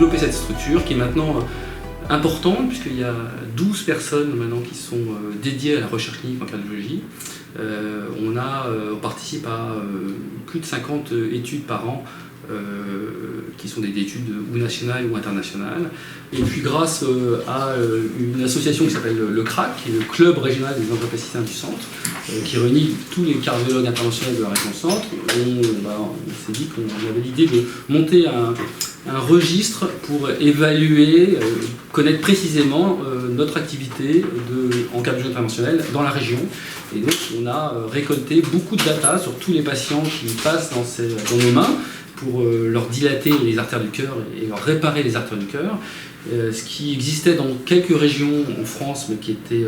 développé cette structure qui est maintenant importante, puisqu'il y a 12 personnes maintenant qui sont dédiées à la recherche clinique en cardiologie. On participe à plus de 50 études par an, qui sont des études ou nationales ou internationales. Et puis grâce à une association qui s'appelle le CRAC, qui est le Club Régional des Angioplasticiens du Centre, qui réunit tous les cardiologues internationaux de la région Centre, on s'est dit qu'on avait l'idée de monter un registre pour évaluer, connaître précisément notre activité en cardiologie interventionnelle dans la région. Et donc on a récolté beaucoup de data sur tous les patients qui passent dans nos mains pour leur dilater les artères du cœur et leur réparer les artères du cœur. Ce qui existait dans quelques régions en France, mais qui était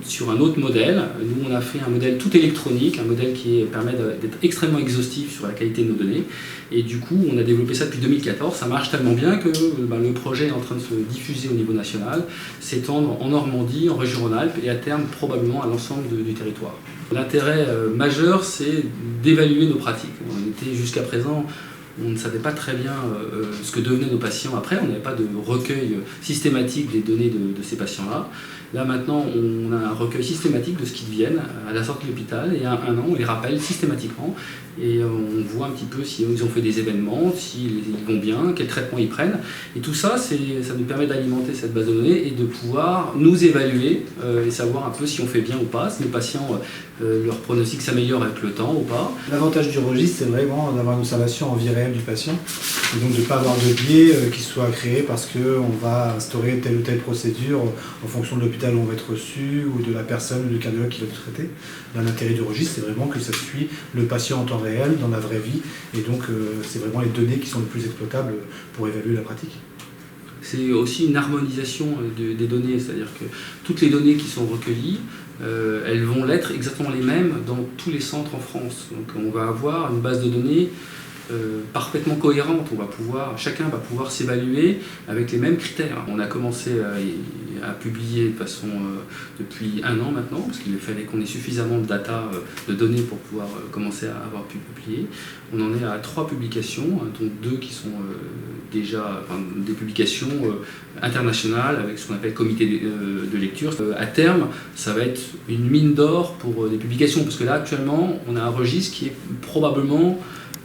sur un autre modèle. Nous, on a fait un modèle tout électronique, un modèle qui permet d'être extrêmement exhaustif sur la qualité de nos données. Et du coup, on a développé ça depuis 2014. Ça marche tellement bien que le projet est en train de se diffuser au niveau national, s'étendre en Normandie, en région Rhône-Alpes et à terme probablement à l'ensemble du territoire. L'intérêt majeur, c'est d'évaluer nos pratiques. On était jusqu'à présent... On ne savait pas très bien ce que devenaient nos patients après, on n'avait pas de recueil systématique des données de ces patients-là. Là maintenant, on a un recueil systématique de ce qu'ils deviennent à la sortie de l'hôpital et à un an, on les rappelle systématiquement et on voit un petit peu s'ils ont fait des événements, s'ils vont bien, quel traitement ils prennent. Et tout ça, ça nous permet d'alimenter cette base de données et de pouvoir nous évaluer et savoir un peu si on fait bien ou pas, si nos patients, leur pronostic s'améliore avec le temps ou pas. L'avantage du registre, c'est vraiment d'avoir une observation en vie réelle du patient et donc de ne pas avoir de biais qui soit créé parce qu'on va instaurer telle ou telle procédure en fonction de l'hôpital où on va être reçu ou de la personne ou du cardiologue qui va être traité. L'intérêt du registre, c'est vraiment que ça suit le patient en temps réel, dans la vraie vie, et donc c'est vraiment les données qui sont les plus exploitables pour évaluer la pratique. C'est aussi une harmonisation des données, c'est-à-dire que toutes les données qui sont recueillies, elles vont l'être exactement les mêmes dans tous les centres en France. Donc on va avoir une base de données parfaitement cohérente, chacun va pouvoir s'évaluer avec les mêmes critères. On a commencé à publier de façon depuis un an maintenant, parce qu'il fallait qu'on ait suffisamment de data, de données pour pouvoir commencer à avoir pu publier. On en est à 3 publications, dont 2 qui sont déjà des publications internationales avec ce qu'on appelle comité de lecture. À terme, ça va être une mine d'or pour des publications, parce que là actuellement, on a un registre qui est probablement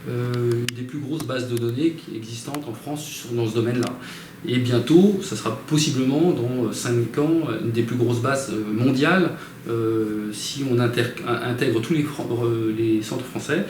une des plus grosses bases de données existantes en France dans ce domaine-là. Et bientôt, ça sera possiblement dans 5 ans une des plus grosses bases mondiales si on intègre tous les centres français.